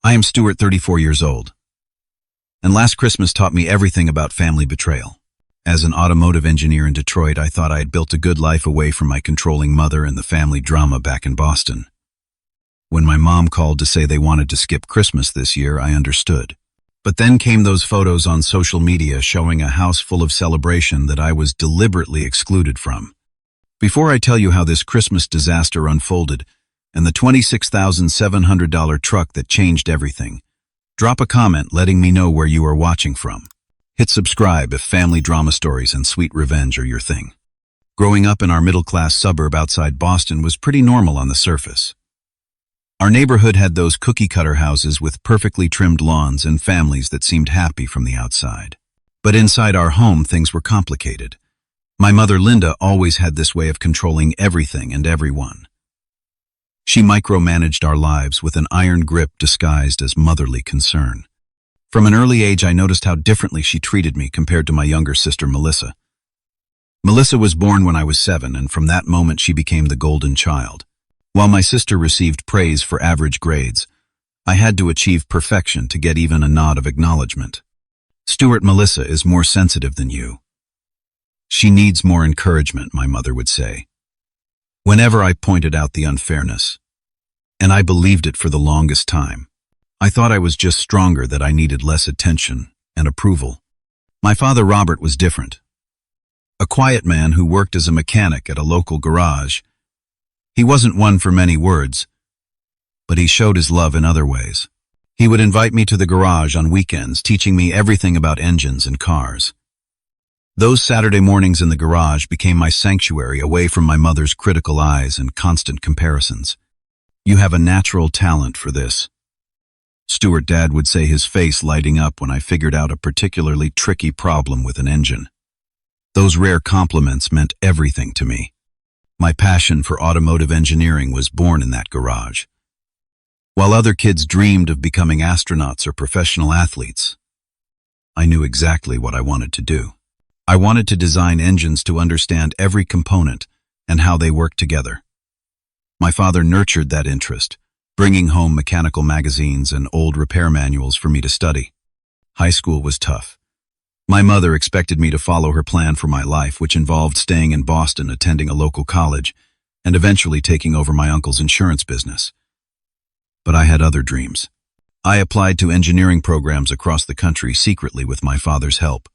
I am Stuart, 34 years old, and last Christmas taught me everything about family betrayal. As an automotive engineer in Detroit, I thought I had built a good life away from my controlling mother and the family drama back in Boston. When my mom called to say they wanted to skip Christmas this year, I understood. But then came those photos on social media showing a house full of celebration that I was deliberately excluded from. Before I tell you how this Christmas disaster unfolded and the $26,700 truck that changed everything, drop a comment letting me know where you are watching from. Hit subscribe if family drama stories and sweet revenge are your thing. Growing up in our middle-class suburb outside Boston was pretty normal on the surface. Our neighborhood had those cookie-cutter houses with perfectly trimmed lawns and families that seemed happy from the outside. But inside our home, things were complicated. My mother, Linda, always had this way of controlling everything and everyone. She micromanaged our lives with an iron grip disguised as motherly concern. From an early age, I noticed how differently she treated me compared to my younger sister, Melissa. Melissa was born when I was 7, and from that moment she became the golden child. While my sister received praise for average grades, I had to achieve perfection to get even a nod of acknowledgement. Stuart, Melissa is more sensitive than you. She needs more encouragement, my mother would say. Whenever I pointed out the unfairness, and I believed it for the longest time, I thought I was just stronger, that I needed less attention and approval. My father, Robert, was different. A quiet man who worked as a mechanic at a local garage. He wasn't one for many words, but he showed his love in other ways. He would invite me to the garage on weekends, teaching me everything about engines and cars. Those Saturday mornings in the garage became my sanctuary, away from my mother's critical eyes and constant comparisons. You have a natural talent for this, Stuart, Dad would say, his face lighting up when I figured out a particularly tricky problem with an engine. Those rare compliments meant everything to me. My passion for automotive engineering was born in that garage. While other kids dreamed of becoming astronauts or professional athletes, I knew exactly what I wanted to do. I wanted to design engines to understand every component and how they work together. My father nurtured that interest, bringing home mechanical magazines and old repair manuals for me to study. High school was tough. My mother expected me to follow her plan for my life, which involved staying in Boston, attending a local college, and eventually taking over my uncle's insurance business. But I had other dreams. I applied to engineering programs across the country secretly with my father's help.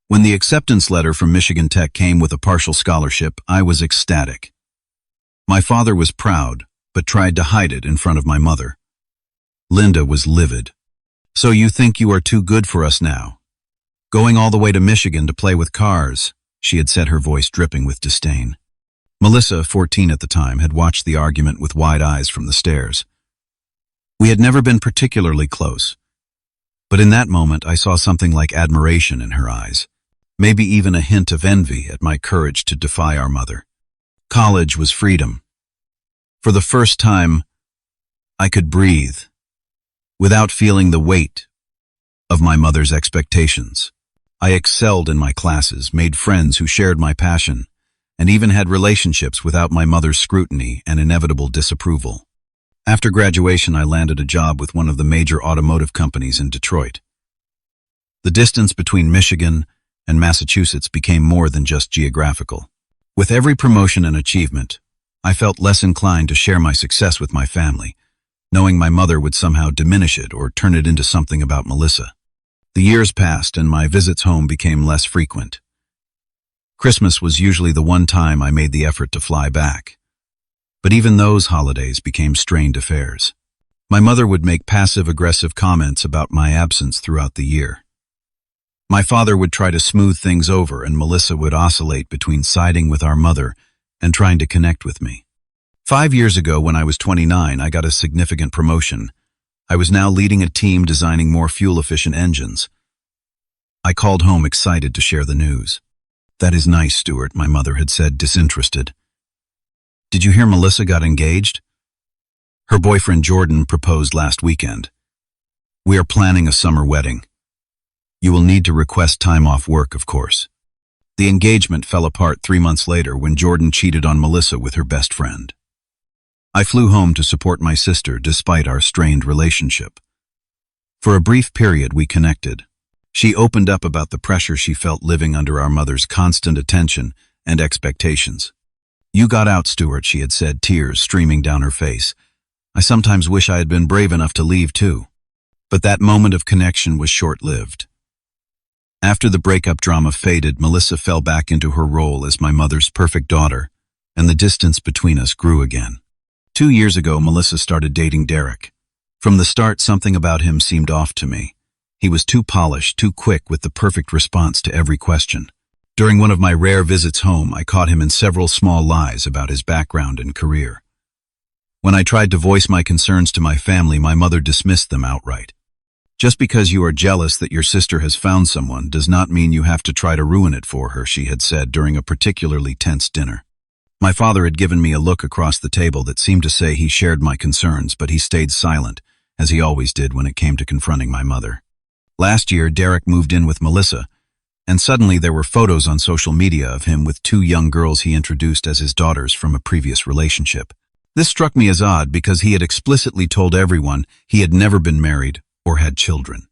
When the acceptance letter from Michigan Tech came with a partial scholarship, I was ecstatic. My father was proud, but tried to hide it in front of my mother. Linda was livid. "So you think you are too good for us now? Going all the way to Michigan to play with cars," she had said, her voice dripping with disdain. Melissa, 14 at the time, had watched the argument with wide eyes from the stairs. We had never been particularly close, but in that moment I saw something like admiration in her eyes, maybe even a hint of envy at my courage to defy our mother. College was freedom. For the first time, I could breathe without feeling the weight of my mother's expectations. I excelled in my classes, made friends who shared my passion, and even had relationships without my mother's scrutiny and inevitable disapproval. After graduation, I landed a job with one of the major automotive companies in Detroit. The distance between Michigan and Massachusetts became more than just geographical. With every promotion and achievement, I felt less inclined to share my success with my family, knowing my mother would somehow diminish it or turn it into something about Melissa. The years passed and my visits home became less frequent. Christmas was usually the one time I made the effort to fly back. But even those holidays became strained affairs. My mother would make passive-aggressive comments about my absence throughout the year. My father would try to smooth things over, and Melissa would oscillate between siding with our mother and trying to connect with me. 5 years ago, when I was 29, I got a significant promotion. I was now leading a team designing more fuel-efficient engines. I called home excited to share the news. "That is nice, Stuart," my mother had said, disinterested. "Did you hear Melissa got engaged? Her boyfriend Jordan proposed last weekend. We are planning a summer wedding. You will need to request time off work, of course." The engagement fell apart 3 months later when Jordan cheated on Melissa with her best friend. I flew home to support my sister despite our strained relationship. For a brief period, we connected. She opened up about the pressure she felt living under our mother's constant attention and expectations. "You got out, Stuart," she had said, tears streaming down her face. "I sometimes wish I had been brave enough to leave too." But that moment of connection was short-lived. After the breakup drama faded, Melissa fell back into her role as my mother's perfect daughter, and the distance between us grew again. 2 years ago, Melissa started dating Derek. From the start, something about him seemed off to me. He was too polished, too quick with the perfect response to every question. During one of my rare visits home, I caught him in several small lies about his background and career. When I tried to voice my concerns to my family, my mother dismissed them outright. "Just because you are jealous that your sister has found someone does not mean you have to try to ruin it for her," she had said during a particularly tense dinner. My father had given me a look across the table that seemed to say he shared my concerns, but he stayed silent, as he always did when it came to confronting my mother. Last year, Derek moved in with Melissa, and suddenly there were photos on social media of him with 2 young girls he introduced as his daughters from a previous relationship. This struck me as odd because he had explicitly told everyone he had never been married or had children.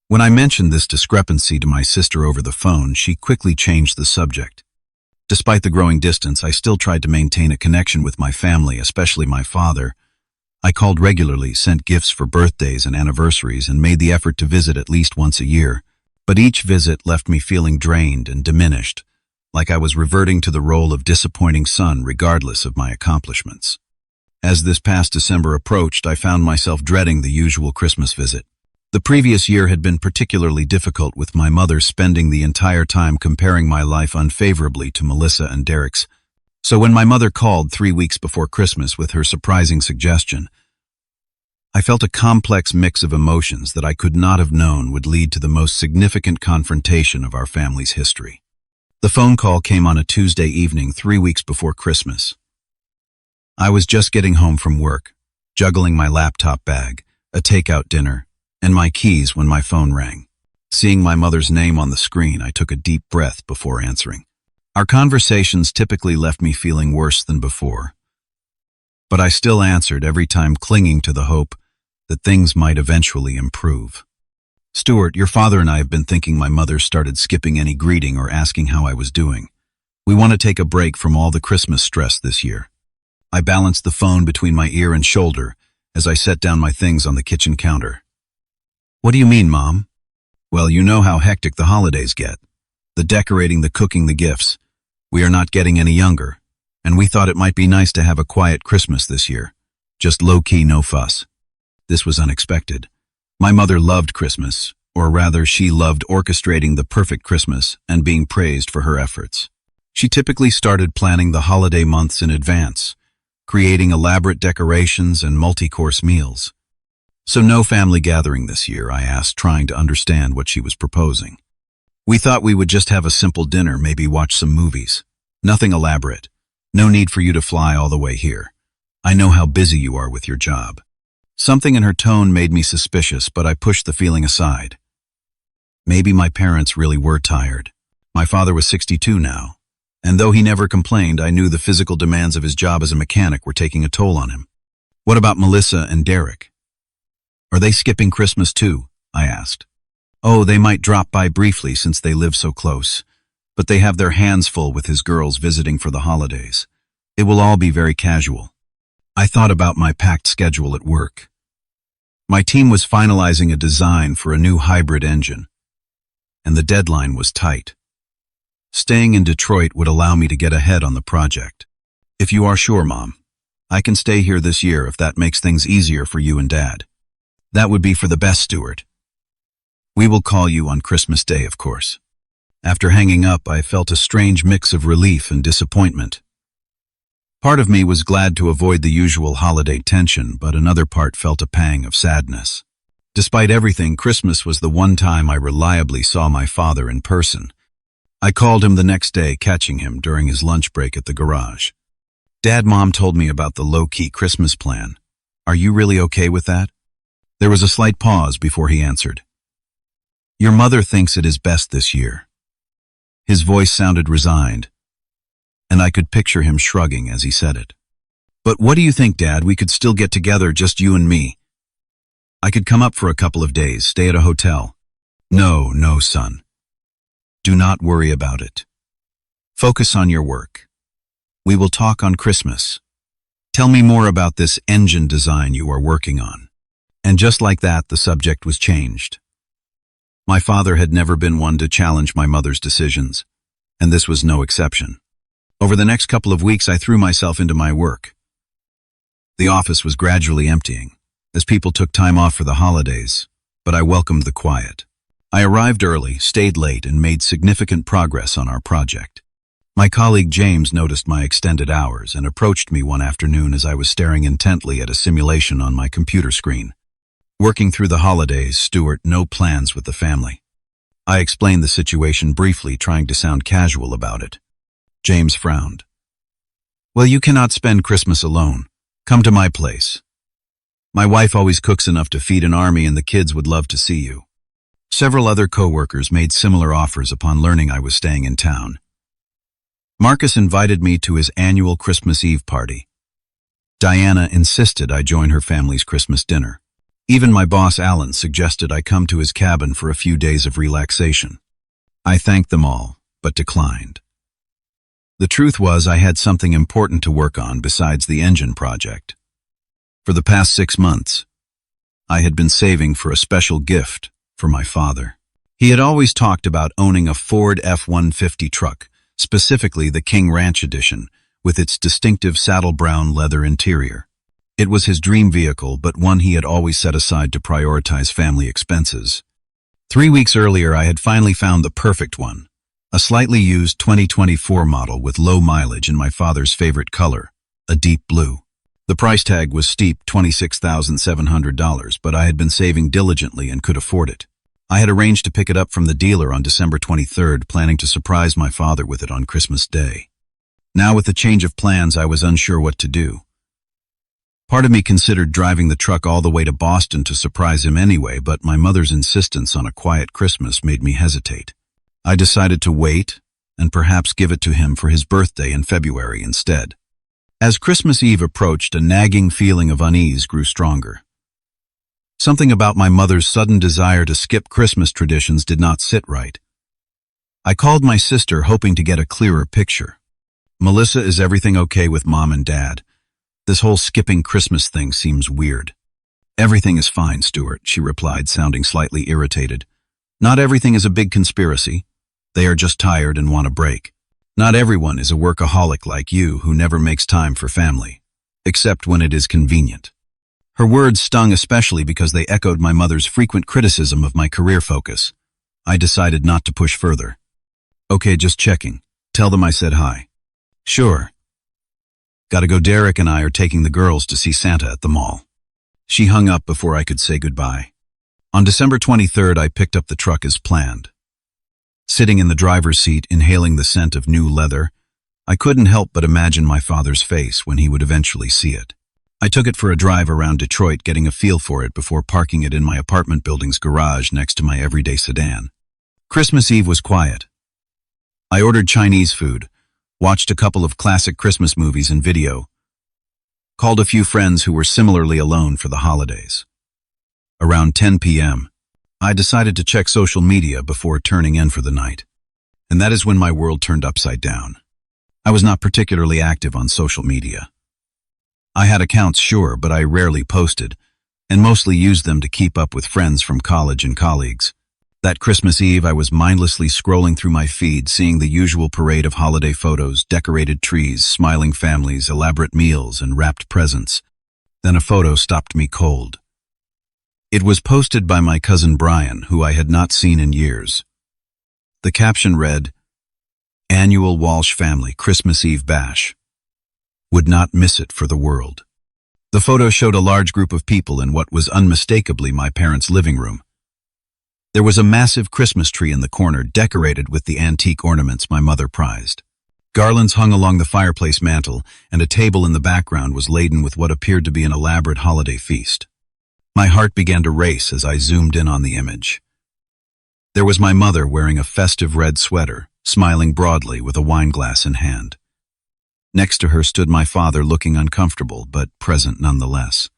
When I mentioned this discrepancy to my sister over the phone, she quickly changed the subject. Despite the growing distance, I still tried to maintain a connection with my family, especially my father. I called regularly, sent gifts for birthdays and anniversaries, and made the effort to visit at least once a year. But each visit left me feeling drained and diminished, like I was reverting to the role of disappointing son regardless of my accomplishments. As this past December approached, I found myself dreading the usual Christmas visit. The previous year had been particularly difficult, with my mother spending the entire time comparing my life unfavorably to Melissa and Derek's. So when my mother called 3 weeks before Christmas with her surprising suggestion, I felt a complex mix of emotions that I could not have known would lead to the most significant confrontation of our family's history. The phone call came on a Tuesday evening 3 weeks before Christmas. I was just getting home from work, juggling my laptop bag, a takeout dinner, and my keys when my phone rang. Seeing my mother's name on the screen, I took a deep breath before answering. Our conversations typically left me feeling worse than before, but I still answered, every time clinging to the hope that things might eventually improve. "Stuart, your father and I have been thinking," my mother started, skipping any greeting or asking how I was doing. "We want to take a break from all the Christmas stress this year." I balanced the phone between my ear and shoulder as I set down my things on the kitchen counter. "What do you mean, Mom?" "Well, you know how hectic the holidays get. The decorating, the cooking, the gifts. We are not getting any younger, and we thought it might be nice to have a quiet Christmas this year. Just low-key, no fuss." This was unexpected. My mother loved Christmas, or rather, she loved orchestrating the perfect Christmas and being praised for her efforts. She typically started planning the holiday months in advance, creating elaborate decorations and multi-course meals. "So no family gathering this year?" I asked, trying to understand what she was proposing. "We thought we would just have a simple dinner, maybe watch some movies. Nothing elaborate. No need for you to fly all the way here. I know how busy you are with your job." Something in her tone made me suspicious, but I pushed the feeling aside. Maybe my parents really were tired. My father was 62 now, and though he never complained, I knew the physical demands of his job as a mechanic were taking a toll on him. "What about Melissa and Derek? Are they skipping Christmas too?" I asked. "Oh, they might drop by briefly since they live so close, but they have their hands full with his girls visiting for the holidays. It will all be very casual." I thought about my packed schedule at work. My team was finalizing a design for a new hybrid engine, and the deadline was tight. Staying in Detroit would allow me to get ahead on the project. "If you are sure, Mom, I can stay here this year if that makes things easier for you and Dad." "That would be for the best, Stuart. We will call you on Christmas Day, of course." After hanging up, I felt a strange mix of relief and disappointment. Part of me was glad to avoid the usual holiday tension, but another part felt a pang of sadness. Despite everything, Christmas was the one time I reliably saw my father in person. I called him the next day, catching him during his lunch break at the garage. "Dad, Mom told me about the low-key Christmas plan. Are you really okay with that?" There was a slight pause before he answered. "Your mother thinks it is best this year." His voice sounded resigned, and I could picture him shrugging as he said it. "But what do you think, Dad? We could still get together, just you and me." I could come up for a couple of days, stay at a hotel. No, no, son. Do not worry about it. Focus on your work. We will talk on Christmas. Tell me more about this engine design you are working on. And just like that, the subject was changed. My father had never been one to challenge my mother's decisions, and this was no exception. Over the next couple of weeks, I threw myself into my work. The office was gradually emptying, as people took time off for the holidays, but I welcomed the quiet. I arrived early, stayed late, and made significant progress on our project. My colleague James noticed my extended hours and approached me one afternoon as I was staring intently at a simulation on my computer screen. Working through the holidays, Stuart, no plans with the family. I explained the situation briefly, trying to sound casual about it. James frowned. Well, you cannot spend Christmas alone. Come to my place. My wife always cooks enough to feed an army, and the kids would love to see you. Several other co-workers made similar offers upon learning I was staying in town. Marcus invited me to his annual Christmas Eve party. Diana insisted I join her family's Christmas dinner. Even my boss Alan suggested I come to his cabin for a few days of relaxation. I thanked them all, but declined. The truth was I had something important to work on besides the engine project. For the past 6 months, I had been saving for a special gift for my father. He had always talked about owning a Ford F-150 truck, specifically the King Ranch Edition, with its distinctive saddle brown leather interior. It was his dream vehicle, but one he had always set aside to prioritize family expenses. 3 weeks earlier, I had finally found the perfect one, a slightly used 2024 model with low mileage in my father's favorite color, a deep blue. The price tag was steep, $26,700, but I had been saving diligently and could afford it. I had arranged to pick it up from the dealer on December 23rd, planning to surprise my father with it on Christmas Day. Now, with the change of plans, I was unsure what to do. Part of me considered driving the truck all the way to Boston to surprise him anyway, but my mother's insistence on a quiet Christmas made me hesitate. I decided to wait and perhaps give it to him for his birthday in February instead. As Christmas Eve approached, a nagging feeling of unease grew stronger. Something about my mother's sudden desire to skip Christmas traditions did not sit right. I called my sister, hoping to get a clearer picture. "Melissa, is everything okay with Mom and Dad? This whole skipping Christmas thing seems weird." "Everything is fine, Stuart," she replied, sounding slightly irritated. "Not everything is a big conspiracy. They are just tired and want a break. Not everyone is a workaholic like you who never makes time for family, except when it is convenient." Her words stung, especially because they echoed my mother's frequent criticism of my career focus. I decided not to push further. "Okay, just checking. Tell them I said hi." "Sure. Gotta go. Derek and I are taking the girls to see Santa at the mall." She hung up before I could say goodbye. On December 23rd, I picked up the truck as planned. Sitting in the driver's seat, inhaling the scent of new leather, I couldn't help but imagine my father's face when he would eventually see it. I took it for a drive around Detroit, getting a feel for it before parking it in my apartment building's garage next to my everyday sedan. Christmas Eve was quiet. I ordered Chinese food, watched a couple of classic Christmas movies and video, called a few friends who were similarly alone for the holidays. Around 10 p.m., I decided to check social media before turning in for the night. And that is when my world turned upside down. I was not particularly active on social media. I had accounts, sure, but I rarely posted, and mostly used them to keep up with friends from college and colleagues. That Christmas Eve, I was mindlessly scrolling through my feed, seeing the usual parade of holiday photos, decorated trees, smiling families, elaborate meals, and wrapped presents. Then a photo stopped me cold. It was posted by my cousin Brian, who I had not seen in years. The caption read, "Annual Walsh Family Christmas Eve Bash. Would not miss it for the world." The photo showed a large group of people in what was unmistakably my parents' living room. There was a massive Christmas tree in the corner, decorated with the antique ornaments my mother prized. Garlands hung along the fireplace mantel, and a table in the background was laden with what appeared to be an elaborate holiday feast. My heart began to race as I zoomed in on the image. There was my mother wearing a festive red sweater, smiling broadly with a wine glass in hand. Next to her stood my father, looking uncomfortable, but present nonetheless.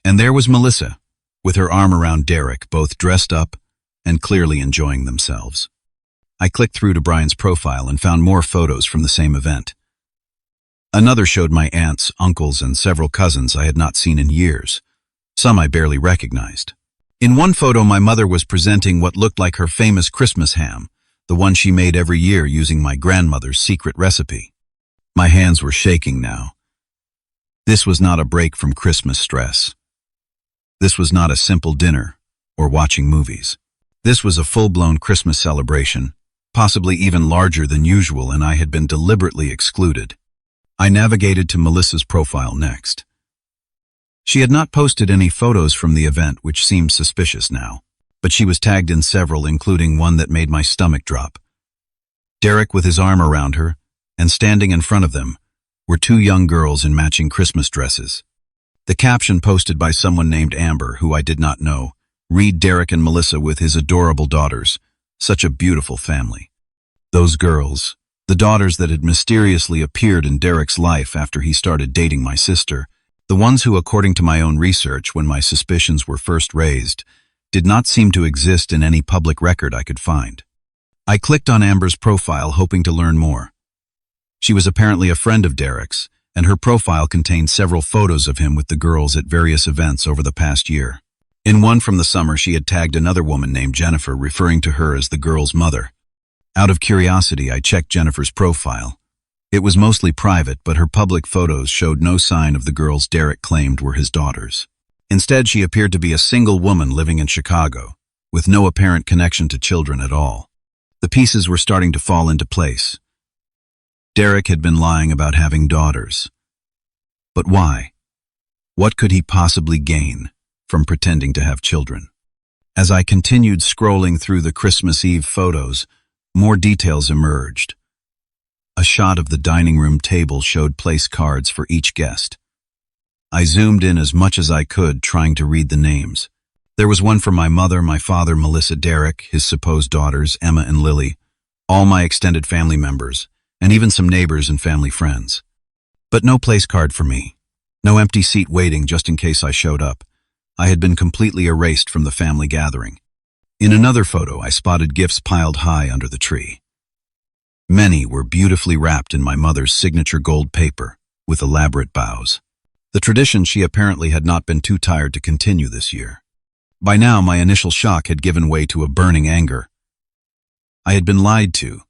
And there was Melissa, with her arm around Derek, both dressed up and clearly enjoying themselves. I clicked through to Brian's profile and found more photos from the same event. Another showed my aunts, uncles, and several cousins I had not seen in years. Some I barely recognized. In one photo, my mother was presenting what looked like her famous Christmas ham, the one she made every year using my grandmother's secret recipe. My hands were shaking now. This was not a break from Christmas stress. This was not a simple dinner or watching movies. This was a full-blown Christmas celebration, possibly even larger than usual, and I had been deliberately excluded. I navigated to Melissa's profile next. She had not posted any photos from the event, which seemed suspicious now, but she was tagged in several, including one that made my stomach drop. Derek with his arm around her, and standing in front of them were two young girls in matching Christmas dresses. The caption, posted by someone named Amber, who I did not know, read, "Derek and Melissa with his adorable daughters. Such a beautiful family." Those girls, the daughters that had mysteriously appeared in Derek's life after he started dating my sister, the ones who, according to my own research when my suspicions were first raised, did not seem to exist in any public record I could find. I clicked on Amber's profile, hoping to learn more. She was apparently a friend of Derek's, and her profile contained several photos of him with the girls at various events over the past year. In one from the summer, she had tagged another woman named Jennifer, referring to her as the girl's mother. Out of curiosity, I checked Jennifer's profile. It was mostly private, but her public photos showed no sign of the girls Derek claimed were his daughters. Instead, she appeared to be a single woman living in Chicago, with no apparent connection to children at all. The pieces were starting to fall into place. Derek had been lying about having daughters. But why? What could he possibly gain from pretending to have children? As I continued scrolling through the Christmas Eve photos, more details emerged. A shot of the dining room table showed place cards for each guest. I zoomed in as much as I could, trying to read the names. There was one for my mother, my father, Melissa, Derek, his supposed daughters, Emma and Lily, all my extended family members, and even some neighbors and family friends. But no place card for me. No empty seat waiting just in case I showed up. I had been completely erased from the family gathering. In another photo, I spotted gifts piled high under the tree. Many were beautifully wrapped in my mother's signature gold paper, with elaborate bows. The tradition she apparently had not been too tired to continue this year. By now, my initial shock had given way to a burning anger. I had been lied to,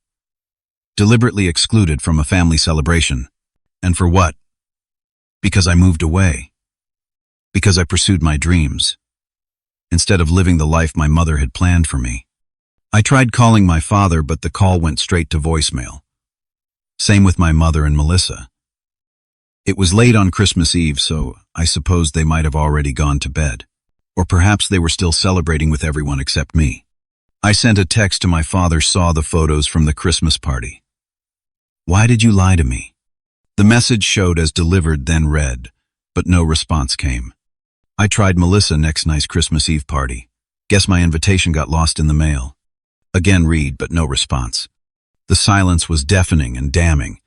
deliberately excluded from a family celebration. And for what? Because I moved away. Because I pursued my dreams, instead of living the life my mother had planned for me. I tried calling my father, but the call went straight to voicemail. Same with my mother and Melissa. It was late on Christmas Eve, so I supposed they might have already gone to bed. Or perhaps they were still celebrating with everyone except me. I sent a text to my father, saw the photos from the Christmas party. "Why did you lie to me?" The message showed as delivered, then read, but no response came. I tried Melissa next night's Christmas Eve party. Guess my invitation got lost in the mail. Again read, but no response. The silence was deafening and damning.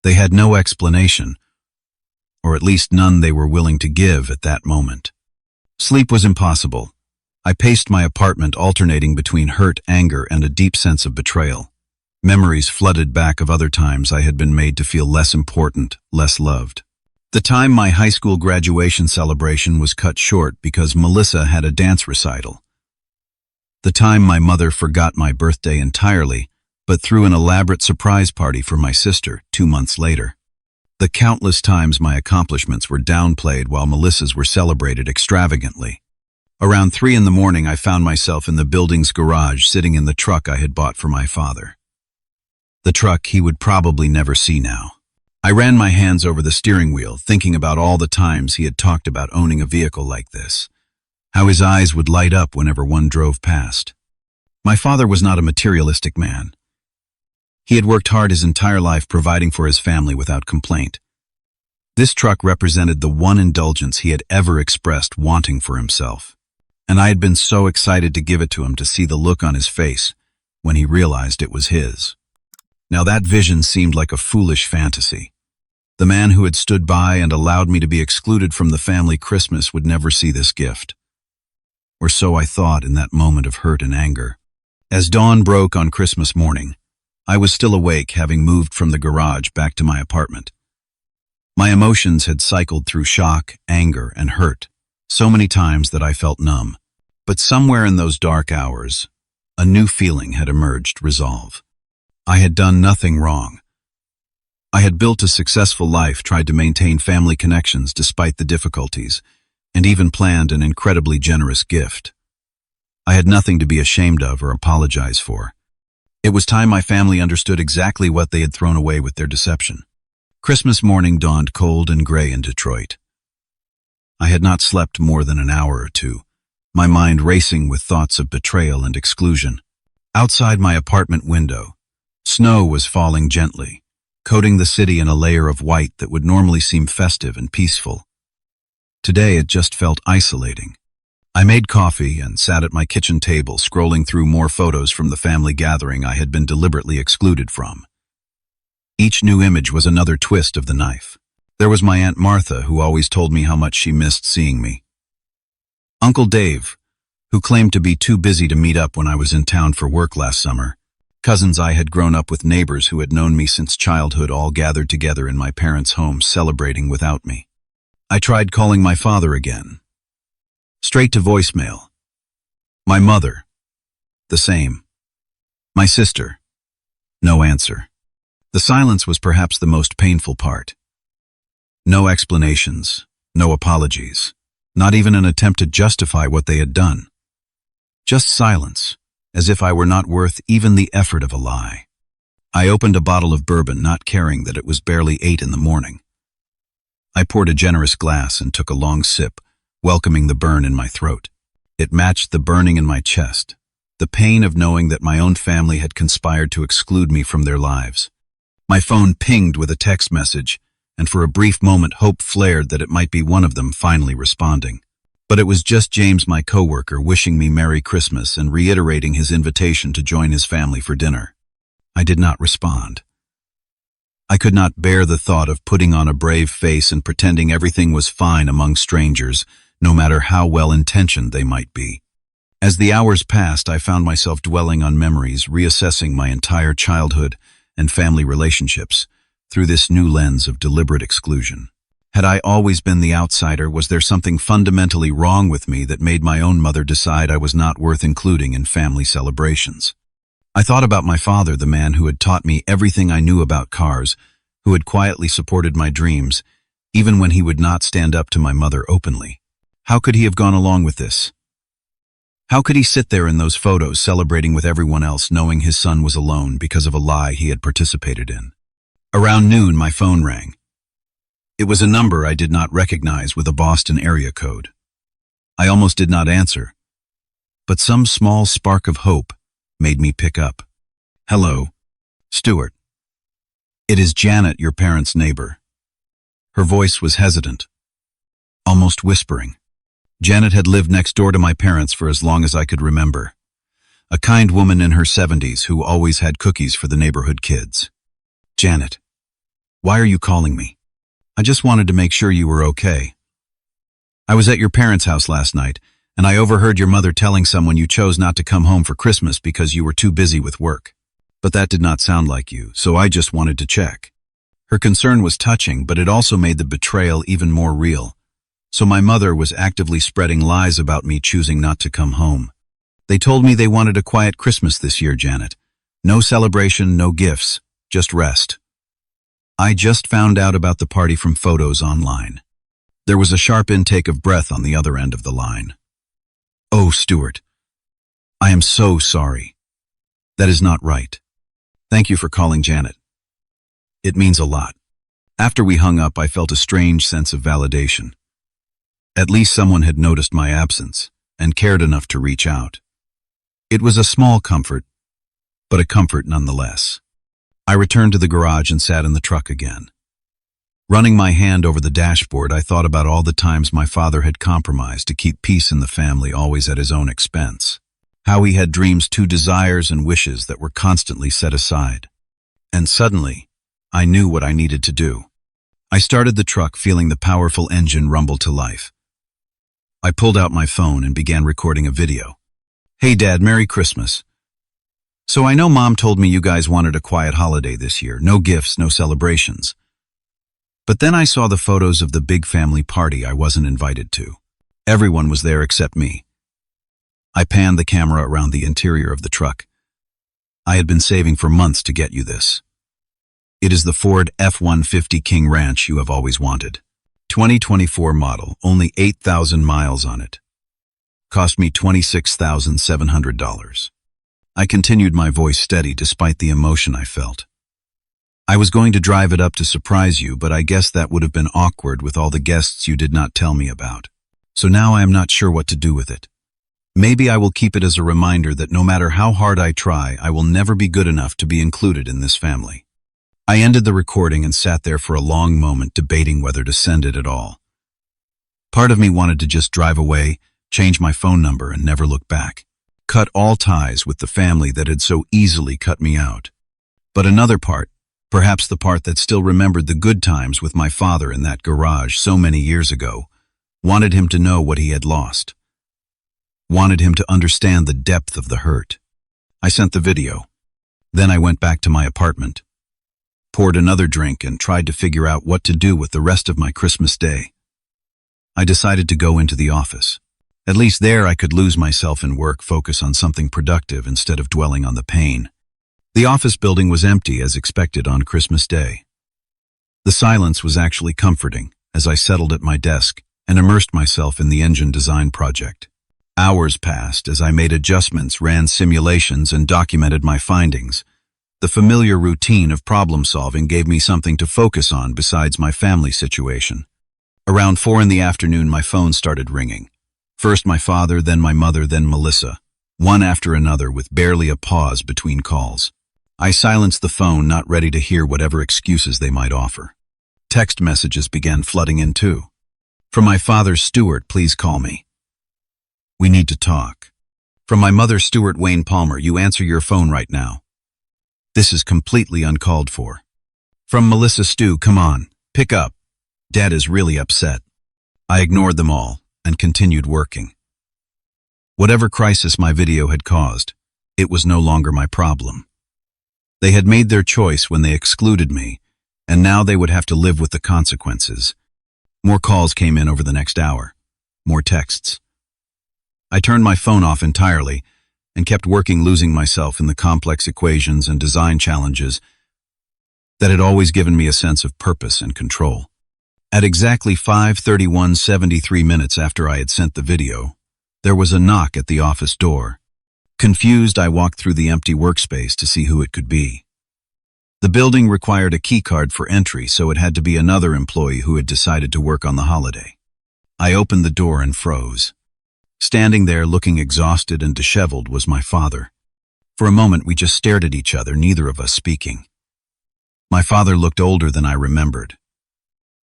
They had no explanation, or at least none they were willing to give at that moment. Sleep was impossible. I paced my apartment, alternating between hurt, anger, and a deep sense of betrayal. Memories flooded back of other times I had been made to feel less important, less loved. The time my high school graduation celebration was cut short because Melissa had a dance recital. The time my mother forgot my birthday entirely, but threw an elaborate surprise party for my sister 2 months later. The countless times my accomplishments were downplayed while Melissa's were celebrated extravagantly. Around 3 in the morning, I found myself in the building's garage, sitting in the truck I had bought for my father. The truck he would probably never see now. I ran my hands over the steering wheel, thinking about all the times he had talked about owning a vehicle like this, how his eyes would light up whenever one drove past. My father was not a materialistic man. He had worked hard his entire life providing for his family without complaint. This truck represented the one indulgence he had ever expressed wanting for himself, and I had been so excited to give it to him, to see the look on his face when he realized it was his. Now that vision seemed like a foolish fantasy. The man who had stood by and allowed me to be excluded from the family Christmas would never see this gift. or so I thought in that moment of hurt and anger. As dawn broke on Christmas morning, I was still awake, having moved from the garage back to my apartment. My emotions had cycled through shock, anger, and hurt so many times that I felt numb. But somewhere in those dark hours, a new feeling had emerged: resolve. I had done nothing wrong. I had built a successful life, tried to maintain family connections despite the difficulties, and even planned an incredibly generous gift. I had nothing to be ashamed of or apologize for. It was time my family understood exactly what they had thrown away with their deception. Christmas morning dawned cold and gray in Detroit. I had not slept more than an hour or two, my mind racing with thoughts of betrayal and exclusion. Outside my apartment window, snow was falling gently, coating the city in a layer of white that would normally seem festive and peaceful. Today it just felt isolating. I made coffee and sat at my kitchen table, scrolling through more photos from the family gathering I had been deliberately excluded from. Each new image was another twist of the knife. There was my Aunt Martha, who always told me how much she missed seeing me. Uncle Dave, who claimed to be too busy to meet up when I was in town for work last summer. Cousins I had grown up with, neighbors who had known me since childhood, all gathered together in my parents' home, celebrating without me. I tried calling my father again. Straight to voicemail. My mother. The same. My sister. No answer. The silence was perhaps the most painful part. No explanations, no apologies, not even an attempt to justify what they had done. Just silence, as if I were not worth even the effort of a lie. I opened a bottle of bourbon, not caring that it was barely 8 in the morning. I poured a generous glass and took a long sip, welcoming the burn in my throat. It matched the burning in my chest, the pain of knowing that my own family had conspired to exclude me from their lives. My phone pinged with a text message, and for a brief moment hope flared that it might be one of them finally responding. But it was just James, my coworker, wishing me Merry Christmas and reiterating his invitation to join his family for dinner. I did not respond. I could not bear the thought of putting on a brave face and pretending everything was fine among strangers, no matter how well-intentioned they might be. As the hours passed, I found myself dwelling on memories, reassessing my entire childhood and family relationships through this new lens of deliberate exclusion. Had I always been the outsider? Was there something fundamentally wrong with me that made my own mother decide I was not worth including in family celebrations? I thought about my father, the man who had taught me everything I knew about cars, who had quietly supported my dreams, even when he would not stand up to my mother openly. How could he have gone along with this? How could he sit there in those photos celebrating with everyone else, knowing his son was alone because of a lie he had participated in? Around noon, my phone rang. It was a number I did not recognize with a Boston area code. I almost did not answer, but some small spark of hope made me pick up. Hello, Stuart. It is Janet, your parents' neighbor. Her voice was hesitant, almost whispering. Janet had lived next door to my parents for as long as I could remember. A kind woman in her 70s who always had cookies for the neighborhood kids. Janet, why are you calling me? I just wanted to make sure you were okay. I was at your parents' house last night, and I overheard your mother telling someone you chose not to come home for Christmas because you were too busy with work. But that did not sound like you, so I just wanted to check. Her concern was touching, but it also made the betrayal even more real. So my mother was actively spreading lies about me choosing not to come home. They told me they wanted a quiet Christmas this year, Janet. No celebration, no gifts, just rest. I just found out about the party from photos online. There was a sharp intake of breath on the other end of the line. Oh, Stuart, I am so sorry. That is not right. Thank you for calling, Janet. It means a lot. After we hung up, I felt a strange sense of validation. At least someone had noticed my absence and cared enough to reach out. It was a small comfort, but a comfort nonetheless. I returned to the garage and sat in the truck again. Running my hand over the dashboard, I thought about all the times my father had compromised to keep peace in the family, always at his own expense. How he had dreams, too, desires and wishes that were constantly set aside. And suddenly, I knew what I needed to do. I started the truck, feeling the powerful engine rumble to life. I pulled out my phone and began recording a video. Hey Dad, Merry Christmas. So I know Mom told me you guys wanted a quiet holiday this year, no gifts, no celebrations. But then I saw the photos of the big family party I wasn't invited to. Everyone was there except me. I panned the camera around the interior of the truck. I had been saving for months to get you this. It is the Ford F-150 King Ranch you have always wanted. 2024 model, only 8,000 miles on it. Cost me $26,700. I continued my voice steady despite the emotion I felt. I was going to drive it up to surprise you, but I guess that would have been awkward with all the guests you did not tell me about. So now I am not sure what to do with it. Maybe I will keep it as a reminder that no matter how hard I try, I will never be good enough to be included in this family. I ended the recording and sat there for a long moment debating whether to send it at all. Part of me wanted to just drive away, change my phone number, and never look back. Cut all ties with the family that had so easily cut me out. But another part, perhaps the part that still remembered the good times with my father in that garage so many years ago, wanted him to know what he had lost. Wanted him to understand the depth of the hurt. I sent the video. Then I went back to my apartment, poured another drink, and tried to figure out what to do with the rest of my Christmas day. I decided to go into the office. At least there I could lose myself in work, focus on something productive instead of dwelling on the pain. The office building was empty as expected on Christmas Day. The silence was actually comforting as I settled at my desk and immersed myself in the engine design project. Hours passed as I made adjustments, ran simulations, and documented my findings. The familiar routine of problem solving gave me something to focus on besides my family situation. Around 4 in the afternoon, my phone started ringing. First my father, then my mother, then Melissa, one after another with barely a pause between calls. I silenced the phone, not ready to hear whatever excuses they might offer. Text messages began flooding in too. From my father, Stuart, please call me. We need to talk. From my mother, Stuart Wayne Palmer, you answer your phone right now. This is completely uncalled for. From Melissa, Stu, come on, pick up. Dad is really upset. I ignored them all and continued working. Whatever crisis my video had caused, it was no longer my problem. They had made their choice when they excluded me, and now they would have to live with the consequences. More calls came in over the next hour. More texts. I turned my phone off entirely and kept working, losing myself in the complex equations and design challenges that had always given me a sense of purpose and control. At exactly 5:31:73 minutes after I had sent the video, there was a knock at the office door. Confused, I walked through the empty workspace to see who it could be. The building required a keycard for entry, so it had to be another employee who had decided to work on the holiday. I opened the door and froze. Standing there, looking exhausted and disheveled, was my father. For a moment, we just stared at each other, neither of us speaking. My father looked older than I remembered,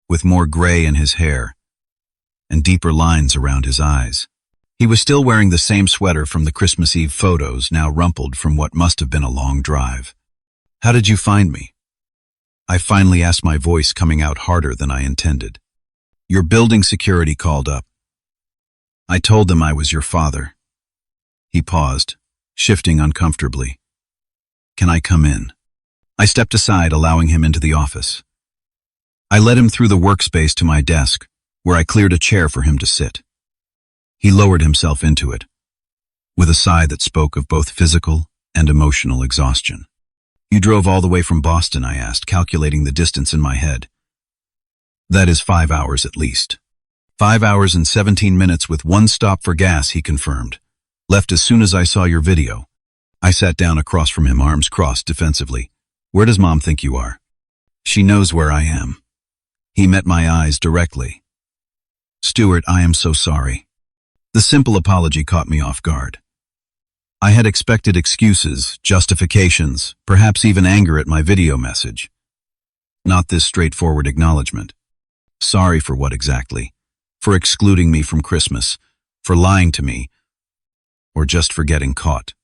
with more gray in his hair and deeper lines around his eyes. He was still wearing the same sweater from the Christmas Eve photos, now rumpled from what must have been a long drive. How did you find me? I finally asked, my voice coming out harder than I intended. Your building security called up. I told them I was your father. He paused, shifting uncomfortably. Can I come in? I stepped aside, allowing him into the office. I led him through the workspace to my desk, where I cleared a chair for him to sit. He lowered himself into it, with a sigh that spoke of both physical and emotional exhaustion. You drove all the way from Boston, I asked, calculating the distance in my head. That is 5 hours at least. 5 hours and 17 minutes with one stop for gas, he confirmed. Left as soon as I saw your video. I sat down across from him, arms crossed defensively. Where does Mom think you are? She knows where I am. He met my eyes directly. Stuart, I am so sorry. The simple apology caught me off guard. I had expected excuses, justifications, perhaps even anger at my video message. Not this straightforward acknowledgement. Sorry for what exactly? For excluding me from Christmas, for lying to me, or just for getting caught?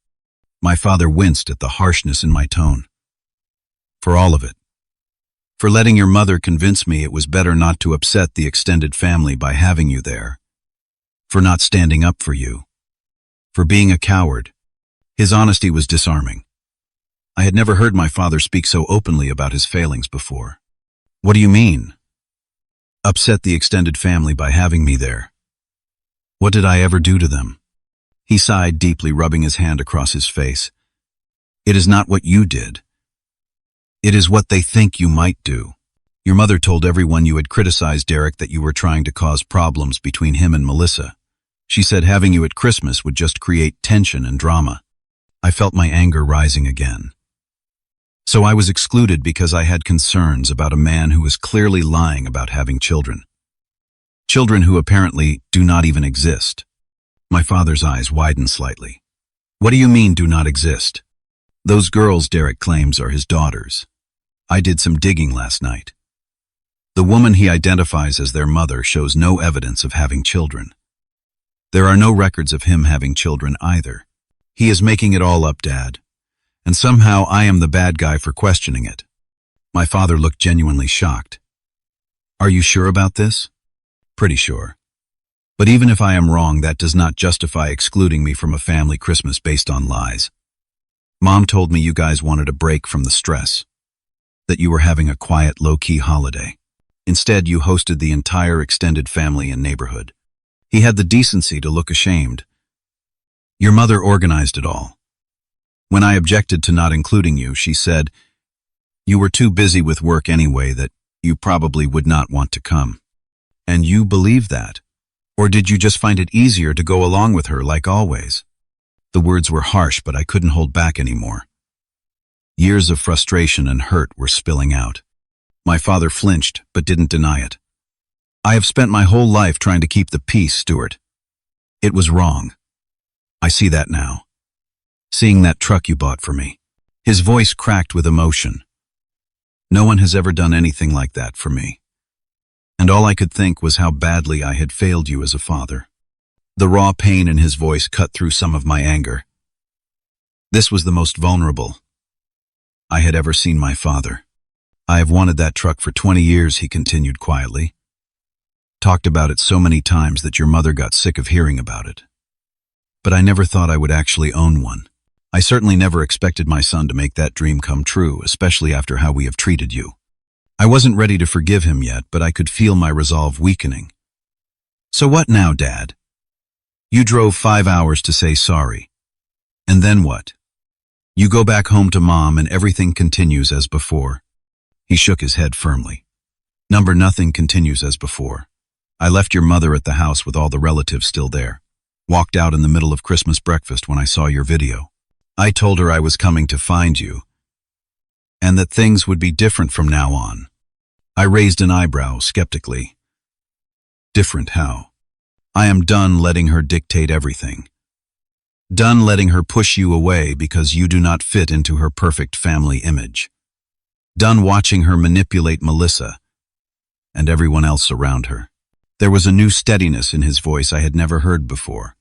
My father winced at the harshness in my tone. For all of it. For letting your mother convince me it was better not to upset the extended family by having you there. for not standing up for you, for being a coward. His honesty was disarming. I had never heard my father speak so openly about his failings before. What do you mean? Upset the extended family by having me there. What did I ever do to them? He sighed deeply, rubbing his hand across his face. It is not what you did. It is what they think you might do. Your mother told everyone you had criticized Derek that you were trying to cause problems between him and Melissa. She said having you at Christmas would just create tension and drama. I felt my anger rising again. So I was excluded because I had concerns about a man who was clearly lying about having children. Children who apparently do not even exist. My father's eyes widened slightly. What do you mean, do not exist? Those girls Derek claims are his daughters. I did some digging last night. The woman he identifies as their mother shows no evidence of having children. There are no records of him having children either. He is making it all up, Dad. And somehow I am the bad guy for questioning it. My father looked genuinely shocked. Are you sure about this? Pretty sure. But even if I am wrong, that does not justify excluding me from a family Christmas based on lies. Mom told me you guys wanted a break from the stress, that you were having a quiet, low-key holiday. Instead, you hosted the entire extended family and neighborhood. He had the decency to look ashamed. Your mother organized it all. When I objected to not including you, she said, you were too busy with work anyway, that you probably would not want to come. And you believed that? Or did you just find it easier to go along with her like always? The words were harsh, but I couldn't hold back anymore. Years of frustration and hurt were spilling out. My father flinched, but didn't deny it. I have spent my whole life trying to keep the peace, Stuart. It was wrong. I see that now. Seeing that truck you bought for me. His voice cracked with emotion. No one has ever done anything like that for me. And all I could think was how badly I had failed you as a father. The raw pain in his voice cut through some of my anger. This was the most vulnerable I had ever seen my father. I have wanted that truck for 20 years, he continued quietly. Talked about it so many times that your mother got sick of hearing about it. But I never thought I would actually own one. I certainly never expected my son to make that dream come true, especially after how we have treated you. I wasn't ready to forgive him yet, but I could feel my resolve weakening. So what now, Dad? You drove 5 hours to say sorry. And then what? You go back home to Mom and everything continues as before. He shook his head firmly. Nothing continues as before. I left your mother at the house with all the relatives still there. Walked out in the middle of Christmas breakfast when I saw your video. I told her I was coming to find you, and that things would be different from now on. I raised an eyebrow skeptically. Different how? I am done letting her dictate everything. Done letting her push you away because you do not fit into her perfect family image. Done watching her manipulate Melissa and everyone else around her. There was a new steadiness in his voice I had never heard before.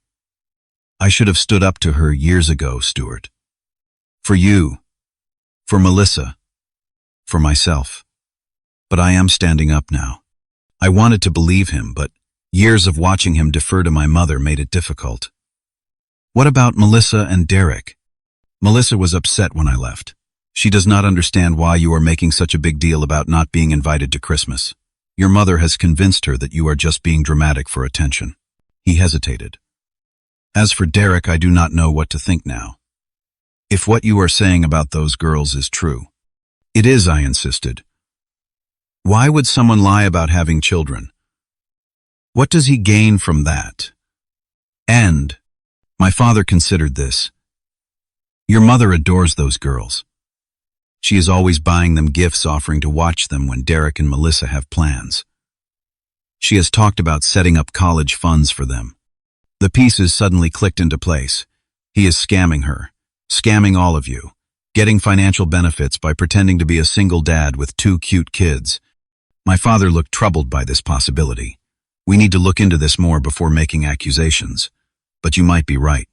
I should have stood up to her years ago, Stuart. For you, for Melissa, for myself. But I am standing up now. I wanted to believe him, but years of watching him defer to my mother made it difficult. What about Melissa and Derek? Melissa was upset when I left. She does not understand why you are making such a big deal about not being invited to Christmas. Your mother has convinced her that you are just being dramatic for attention. He hesitated. As for Derek, I do not know what to think now. If what you are saying about those girls is true. It is, I insisted. Why would someone lie about having children? What does he gain from that? And my father considered this. Your mother adores those girls. She is always buying them gifts, offering to watch them when Derek and Melissa have plans. She has talked about setting up college funds for them. The pieces suddenly clicked into place. He is scamming her, scamming all of you, getting financial benefits by pretending to be a single dad with 2 cute kids. My father looked troubled by this possibility. We need to look into this more before making accusations. But you might be right.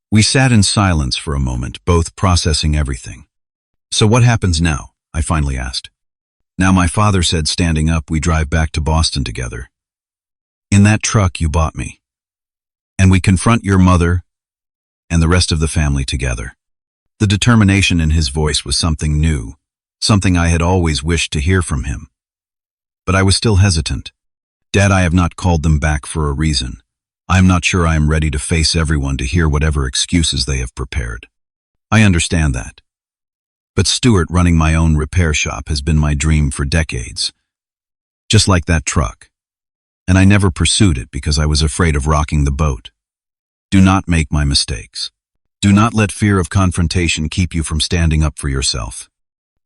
We sat in silence for a moment, both processing everything. So what happens now? I finally asked. Now, my father said, standing up, we drive back to Boston together. In that truck you bought me. and we confront your mother and the rest of the family together." The determination in his voice was something new, something I had always wished to hear from him. But I was still hesitant. "Dad, I have not called them back for a reason. I am not sure I am ready to face everyone to hear whatever excuses they have prepared." "I understand that. But Stuart, running my own repair shop has been my dream for decades. Just like that truck. And I never pursued it because I was afraid of rocking the boat. Do not make my mistakes. Do not let fear of confrontation keep you from standing up for yourself."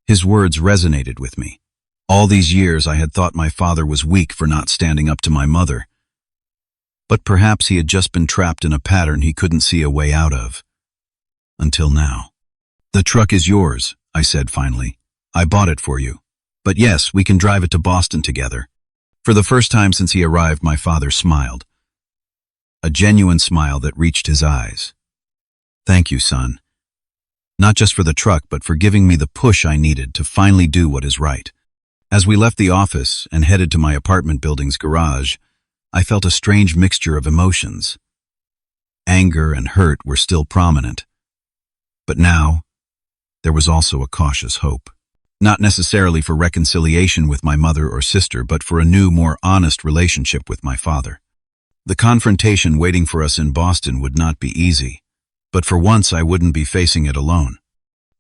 His words resonated with me. All these years I had thought my father was weak for not standing up to my mother. But perhaps he had just been trapped in a pattern he couldn't see a way out of. Until now. "The truck is yours," I said finally. "I bought it for you. But yes, we can drive it to Boston together." For the first time since he arrived, my father smiled. A genuine smile that reached his eyes. "Thank you, son. Not just for the truck, but for giving me the push I needed to finally do what is right." As we left the office and headed to my apartment building's garage, I felt a strange mixture of emotions. Anger and hurt were still prominent. But now, there was also a cautious hope. Not necessarily for reconciliation with my mother or sister, but for a new, more honest relationship with my father. The confrontation waiting for us in Boston would not be easy, but for once I wouldn't be facing it alone.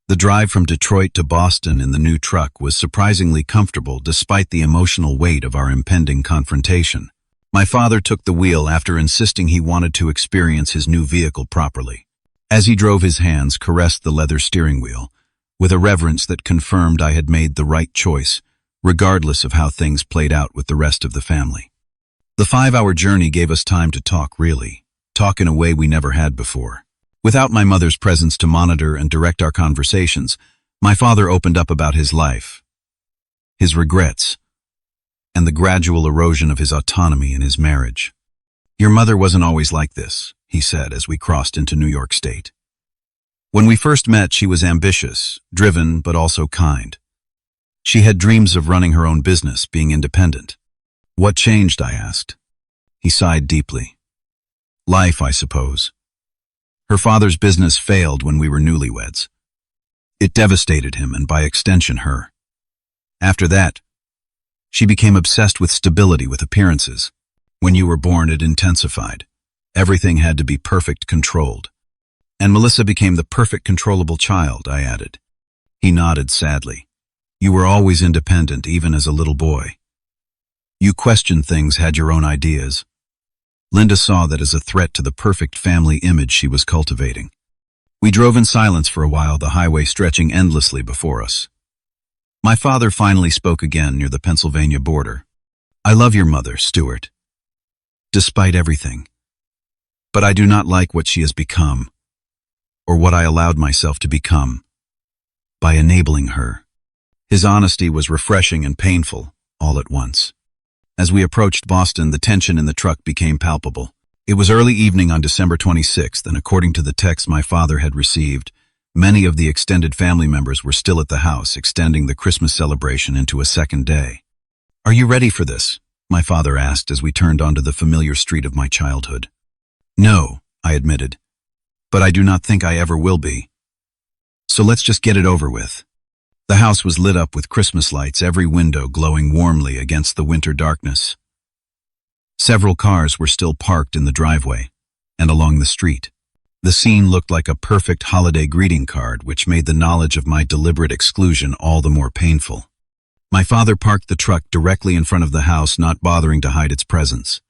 The drive from Detroit to Boston in the new truck was surprisingly comfortable despite the emotional weight of our impending confrontation. My father took the wheel after insisting he wanted to experience his new vehicle properly. As he drove, his hands caressed the leather steering wheel, with a reverence that confirmed I had made the right choice, regardless of how things played out with the rest of the family. The 5-hour journey gave us time to talk, really, talk in a way we never had before. Without my mother's presence to monitor and direct our conversations, my father opened up about his life, his regrets, and the gradual erosion of his autonomy in his marriage. "Your mother wasn't always like this," he said as we crossed into New York State. "When we first met, she was ambitious, driven, but also kind. She had dreams of running her own business, being independent." "What changed?" I asked. He sighed deeply. "Life, I suppose. Her father's business failed when we were newlyweds. It devastated him and by extension her. After that, she became obsessed with stability, with appearances. When you were born, it intensified. Everything had to be perfect, controlled. And Melissa became the perfect controllable child," I added. He nodded sadly. "You were always independent, even as a little boy. You questioned things, had your own ideas. Linda saw that as a threat to the perfect family image she was cultivating." We drove in silence for a while, the highway stretching endlessly before us. My father finally spoke again near the Pennsylvania border. "I love your mother, Stuart, despite everything. But I do not like what she has become, or what I allowed myself to become, by enabling her." His honesty was refreshing and painful, all at once. As we approached Boston, the tension in the truck became palpable. It was early evening on December 26th, and according to the text my father had received, many of the extended family members were still at the house, extending the Christmas celebration into a second day. "Are you ready for this?" my father asked as we turned onto the familiar street of my childhood. "No," I admitted, "but I do not think I ever will be. So let's just get it over with." The house was lit up with Christmas lights, every window glowing warmly against the winter darkness. Several cars were still parked in the driveway and along the street. The scene looked like a perfect holiday greeting card, which made the knowledge of my deliberate exclusion all the more painful. My father parked the truck directly in front of the house, not bothering to hide its presence.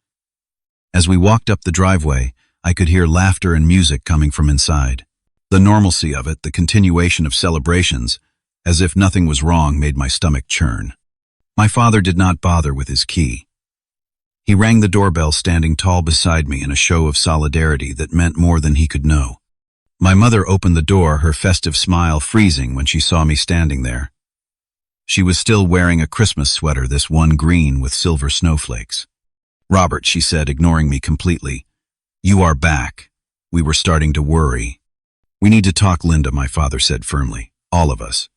As we walked up the driveway, I could hear laughter and music coming from inside. The normalcy of it, the continuation of celebrations, as if nothing was wrong, made my stomach churn. My father did not bother with his key. He rang the doorbell, standing tall beside me in a show of solidarity that meant more than he could know. My mother opened the door, her festive smile freezing when she saw me standing there. She was still wearing a Christmas sweater, this one green with silver snowflakes. "Robert," she said, ignoring me completely, "you are back. We were starting to worry." "We need to talk, Linda," my father said firmly. "All of us."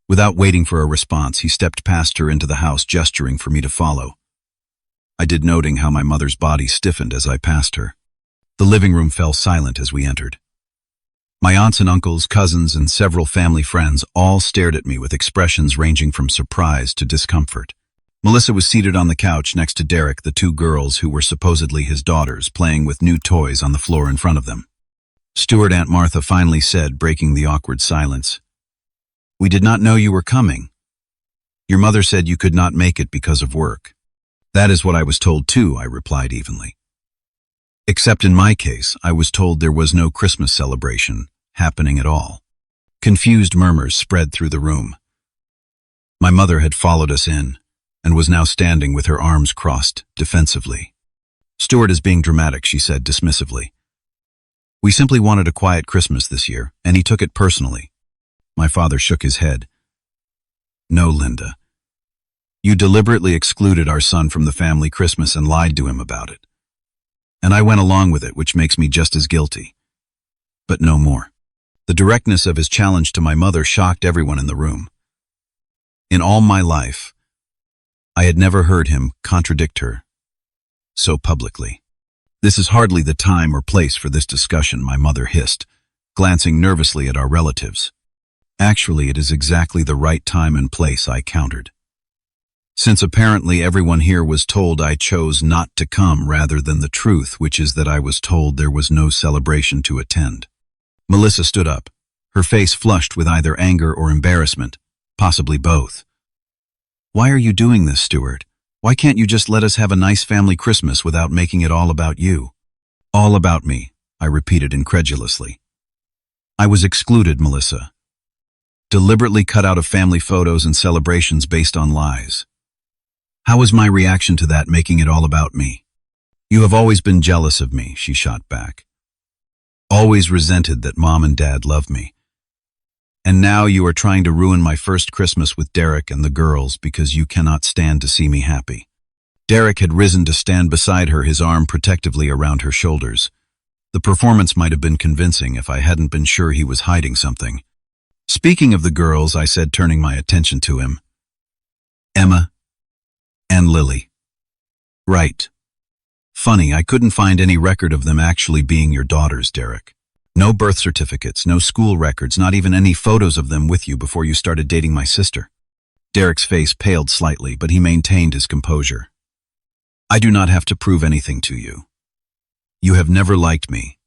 Without waiting for a response, he stepped past her into the house, gesturing for me to follow. I did, noting how my mother's body stiffened as I passed her. The living room fell silent as we entered. My aunts and uncles, cousins, and several family friends all stared at me with expressions ranging from surprise to discomfort. Melissa was seated on the couch next to Derek, the two girls who were supposedly his daughters, playing with new toys on the floor in front of them. Stuart, Aunt Martha finally said, breaking the awkward silence, "We did not know you were coming. Your mother said you could not make it because of work." "That is what I was told too," I replied evenly. Except in my case, I was told there was no Christmas celebration happening at all. Confused murmurs spread through the room. My mother had followed us in and was now standing with her arms crossed, defensively. "Stuart is being dramatic," she said dismissively. "We simply wanted a quiet Christmas this year, and he took it personally." My father shook his head. "No, Linda. You deliberately excluded our son from the family Christmas and lied to him about it. And I went along with it, which makes me just as guilty. But no more." The directness of his challenge to my mother shocked everyone in the room. In all my life, I had never heard him contradict her so publicly. "This is hardly the time or place for this discussion," my mother hissed, glancing nervously at our relatives. "Actually, it is exactly the right time and place," I countered. "Since apparently everyone here was told I chose not to come rather than the truth, which is that I was told there was no celebration to attend." Melissa stood up, her face flushed with either anger or embarrassment, possibly both. "Why are you doing this, Stuart? Why can't you just let us have a nice family Christmas without making it all about you?" "All about me," I repeated incredulously. "I was excluded, Melissa. Deliberately cut out of family photos and celebrations based on lies. How is my reaction to that making it all about me?" "You have always been jealous of me," she shot back. "Always resented that Mom and Dad love me. And now you are trying to ruin my first Christmas with Derek and the girls because you cannot stand to see me happy." Derek had risen to stand beside her, his arm protectively around her shoulders. The performance might have been convincing if I hadn't been sure he was hiding something. "Speaking of the girls," I said, turning my attention to him. "Emma and Lily." "Right. Funny, I couldn't find any record of them actually being your daughters, Derek. No birth certificates, no school records, not even any photos of them with you before you started dating my sister." Derek's face paled slightly, but he maintained his composure. "I do not have to prove anything to you. You have never liked me,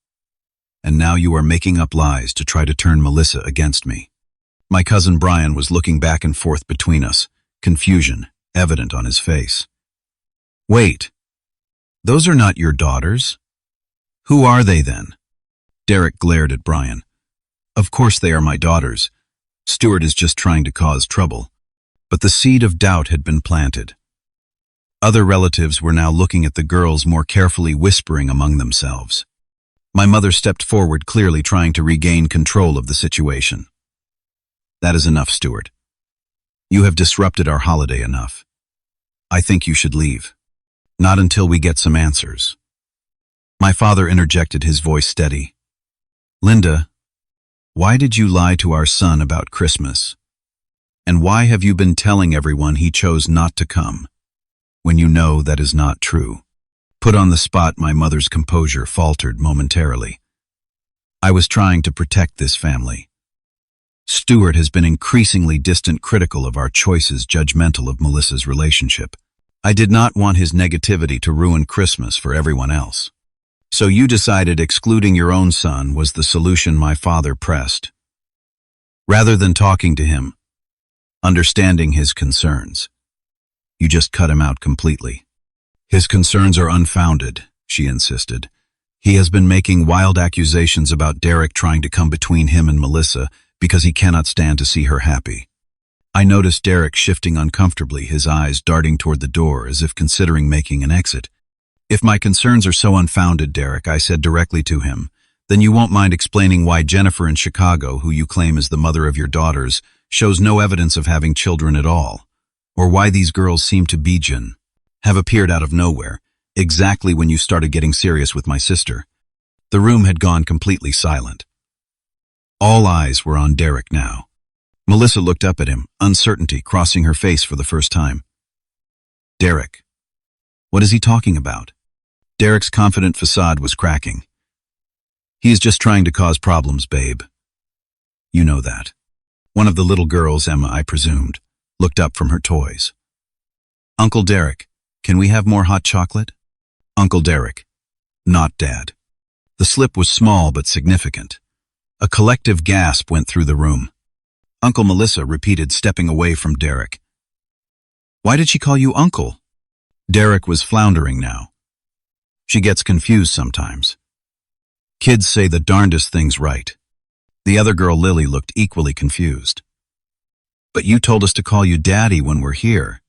and now you are making up lies to try to turn Melissa against me." My cousin Brian was looking back and forth between us, confusion evident on his face. "Wait, those are not your daughters? Who are they then?" Derek glared at Brian. "Of course they are my daughters. Stuart is just trying to cause trouble." But the seed of doubt had been planted. Other relatives were now looking at the girls more carefully, whispering among themselves. My mother stepped forward, clearly trying to regain control of the situation. "That is enough, Stuart. You have disrupted our holiday enough. I think you should leave. Not until we get some answers." My father interjected, his voice steady. "Linda, why did you lie to our son about Christmas? And why have you been telling everyone he chose not to come, when you know that is not true?" Put on the spot, my mother's composure faltered momentarily. "I was trying to protect this family. Stuart has been increasingly distant, critical of our choices, judgmental of Melissa's relationship. I did not want his negativity to ruin Christmas for everyone else. So you decided excluding your own son was the solution," my father pressed. "Rather than talking to him, understanding his concerns, you just cut him out completely." "His concerns are unfounded," she insisted. "He has been making wild accusations about Derek trying to come between him and Melissa because he cannot stand to see her happy." I noticed Derek shifting uncomfortably, his eyes darting toward the door as if considering making an exit. "If my concerns are so unfounded, Derek," I said directly to him, "then you won't mind explaining why Jennifer in Chicago, who you claim is the mother of your daughters, shows no evidence of having children at all, or why these girls seem to have appeared out of nowhere, exactly when you started getting serious with my sister." The room had gone completely silent. All eyes were on Derek now. Melissa looked up at him, uncertainty crossing her face for the first time. "Derek, what is he talking about?" Derek's confident facade was cracking. He is just trying to cause problems, babe. You know that. One of the little girls, Emma, I presumed, looked up from her toys. Uncle Derek, can we have more hot chocolate? Uncle Derek, not Dad. The slip was small but significant. A collective gasp went through the room. Uncle Melissa repeated, stepping away from Derek. Why did she call you uncle? Derek was floundering now. She gets confused sometimes. Kids say the darndest things right. The other girl, Lily, looked equally confused. But you told us to call you Daddy when we're here,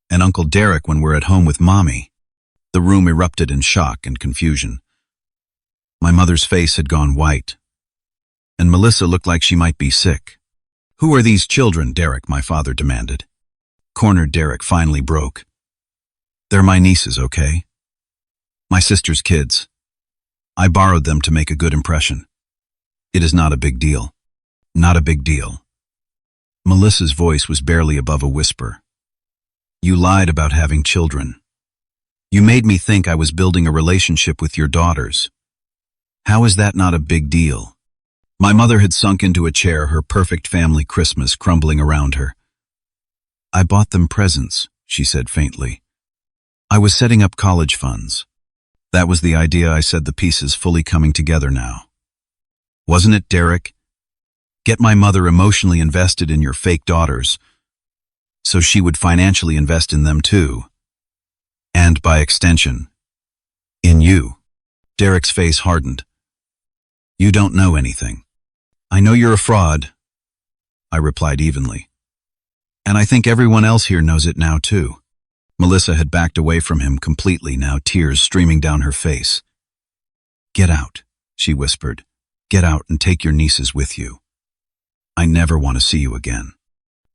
and Uncle Derek when we're at home with Mommy. The room erupted in shock and confusion. My mother's face had gone white, and Melissa looked like she might be sick. Who are these children, Derek? My father demanded. Cornered Derek finally broke. They're my nieces, okay? My sister's kids. I borrowed them to make a good impression. It is not a big deal. Not a big deal. Melissa's voice was barely above a whisper. You lied about having children. You made me think I was building a relationship with your daughters. How is that not a big deal? My mother had sunk into a chair, her perfect family Christmas crumbling around her. I bought them presents, she said faintly. I was setting up college funds. That was the idea, I said, the pieces fully coming together now. Wasn't it, Derek? Get my mother emotionally invested in your fake daughters, so she would financially invest in them too. And by extension, in you. Derek's face hardened. You don't know anything. I know you're a fraud, I replied evenly. And I think everyone else here knows it now too. Melissa had backed away from him completely, now tears streaming down her face. Get out, she whispered. Get out and take your nieces with you. I never want to see you again.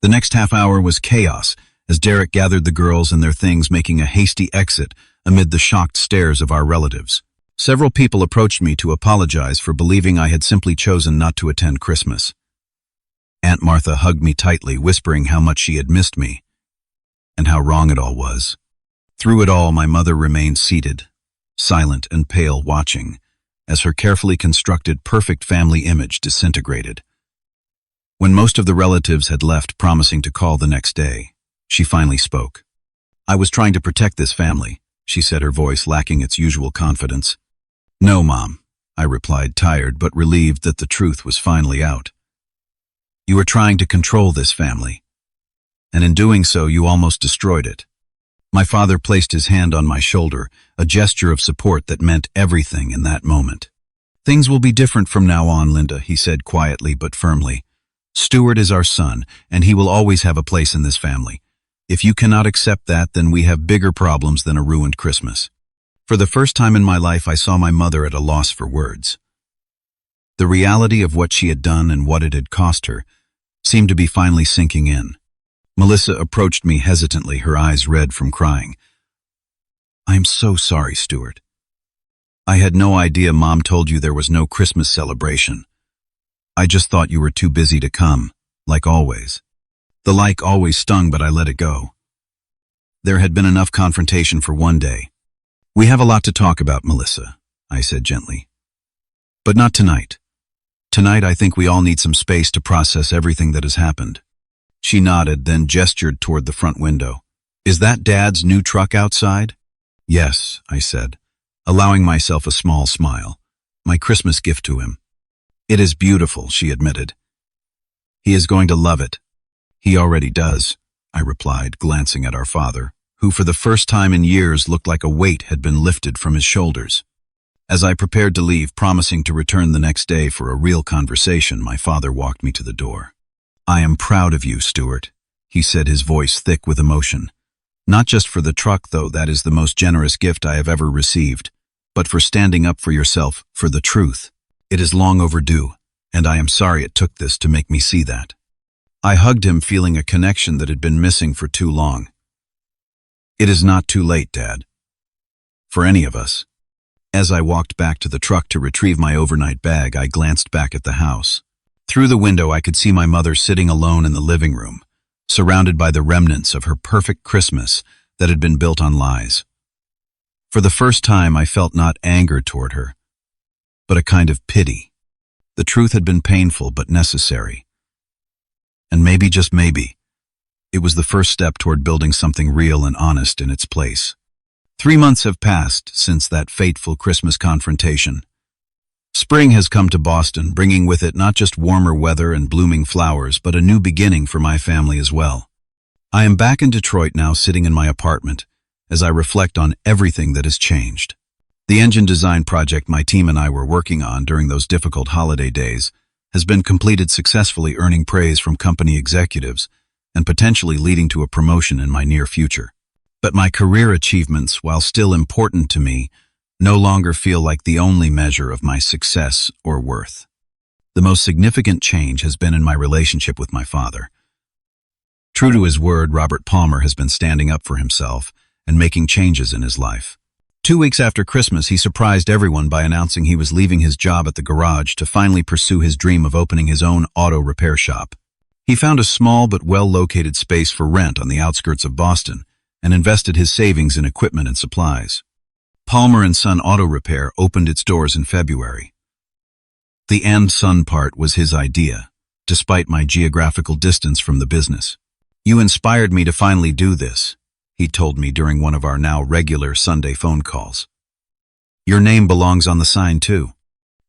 The next half hour was chaos as Derek gathered the girls and their things, making a hasty exit amid the shocked stares of our relatives. Several people approached me to apologize for believing I had simply chosen not to attend Christmas. Aunt Martha hugged me tightly, whispering how much she had missed me and how wrong it all was. Through it all, my mother remained seated, silent and pale, watching as her carefully constructed perfect family image disintegrated. When most of the relatives had left, promising to call the next day, she finally spoke. I was trying to protect this family, she said, her voice lacking its usual confidence. No, Mom, I replied, tired but relieved that the truth was finally out. You were trying to control this family, and in doing so, you almost destroyed it. My father placed his hand on my shoulder, a gesture of support that meant everything in that moment. Things will be different from now on, Linda, he said quietly but firmly. Stuart is our son, and he will always have a place in this family. If you cannot accept that, then we have bigger problems than a ruined Christmas. For the first time in my life, I saw my mother at a loss for words. The reality of what she had done and what it had cost her seemed to be finally sinking in. Melissa approached me hesitantly, her eyes red from crying. I am so sorry, Stuart. I had no idea Mom told you there was no Christmas celebration. I just thought you were too busy to come, like always. The like always stung, but I let it go. There had been enough confrontation for one day. We have a lot to talk about, Melissa, I said gently. But not tonight. Tonight, I think we all need some space to process everything that has happened. She nodded, then gestured toward the front window. Is that Dad's new truck outside? Yes, I said, allowing myself a small smile. My Christmas gift to him. It is beautiful, she admitted. He is going to love it. He already does, I replied, glancing at our father, who for the first time in years looked like a weight had been lifted from his shoulders. As I prepared to leave, promising to return the next day for a real conversation, my father walked me to the door. I am proud of you, Stuart, he said, his voice thick with emotion. Not just for the truck, though that is the most generous gift I have ever received, but for standing up for yourself, for the truth. It is long overdue, and I am sorry it took this to make me see that. I hugged him, feeling a connection that had been missing for too long. It is not too late, Dad. For any of us. As I walked back to the truck to retrieve my overnight bag, I glanced back at the house. Through the window, I could see my mother sitting alone in the living room, surrounded by the remnants of her perfect Christmas that had been built on lies. For the first time, I felt not anger toward her, but a kind of pity. The truth had been painful but necessary. And maybe, just maybe, it was the first step toward building something real and honest in its place. 3 months have passed since that fateful Christmas confrontation. Spring has come to Boston, bringing with it not just warmer weather and blooming flowers, but a new beginning for my family as well. I am back in Detroit now, sitting in my apartment, as I reflect on everything that has changed. The engine design project my team and I were working on during those difficult holiday days has been completed successfully, earning praise from company executives and potentially leading to a promotion in my near future. But my career achievements, while still important to me, no longer feel like the only measure of my success or worth. The most significant change has been in my relationship with my father. True to his word, Robert Palmer has been standing up for himself and making changes in his life. 2 weeks after Christmas, he surprised everyone by announcing he was leaving his job at the garage to finally pursue his dream of opening his own auto repair shop. He found a small but well-located space for rent on the outskirts of Boston and invested his savings in equipment and supplies. Palmer & Son Auto Repair opened its doors in February. The "and son" part was his idea, despite my geographical distance from the business. "You inspired me to finally do this," he told me during one of our now regular Sunday phone calls. "Your name belongs on the sign too."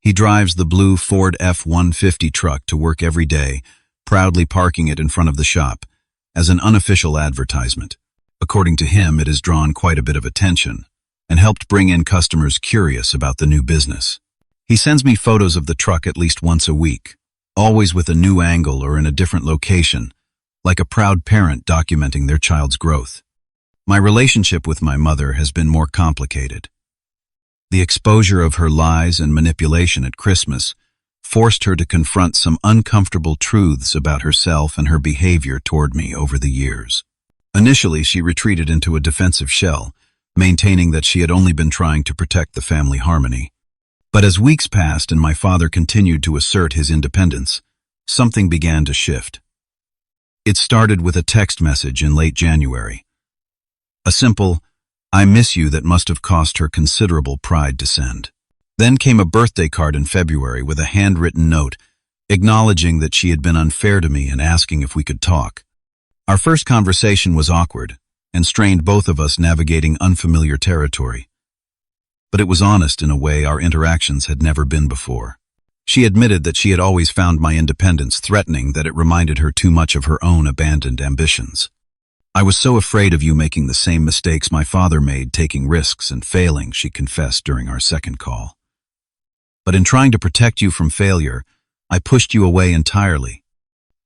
He drives the blue Ford F-150 truck to work every day, proudly parking it in front of the shop, as an unofficial advertisement. According to him, it has drawn quite a bit of attention and helped bring in customers curious about the new business. He sends me photos of the truck at least once a week, always with a new angle or in a different location, like a proud parent documenting their child's growth. My relationship with my mother has been more complicated. The exposure of her lies and manipulation at Christmas forced her to confront some uncomfortable truths about herself and her behavior toward me over the years. Initially, she retreated into a defensive shell, maintaining that she had only been trying to protect the family harmony. But as weeks passed and my father continued to assert his independence, something began to shift. It started with a text message in late January. A simple, "I miss you," that must have cost her considerable pride to send. Then came a birthday card in February with a handwritten note acknowledging that she had been unfair to me and asking if we could talk. Our first conversation was awkward and strained both of us navigating unfamiliar territory. But it was honest in a way our interactions had never been before. She admitted that she had always found my independence threatening, that it reminded her too much of her own abandoned ambitions. "I was so afraid of you making the same mistakes my father made, taking risks and failing," she confessed during our second call. "But in trying to protect you from failure, I pushed you away entirely.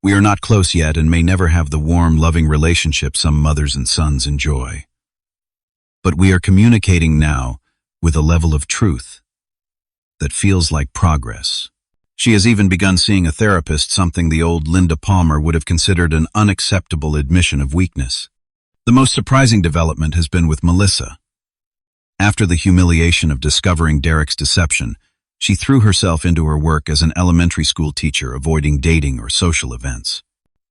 We are not close yet and may never have the warm, loving relationship some mothers and sons enjoy. But we are communicating now with a level of truth that feels like progress." She has even begun seeing a therapist, something the old Linda Palmer would have considered an unacceptable admission of weakness. The most surprising development has been with Melissa. After the humiliation of discovering Derek's deception, she threw herself into her work as an elementary school teacher, avoiding dating or social events.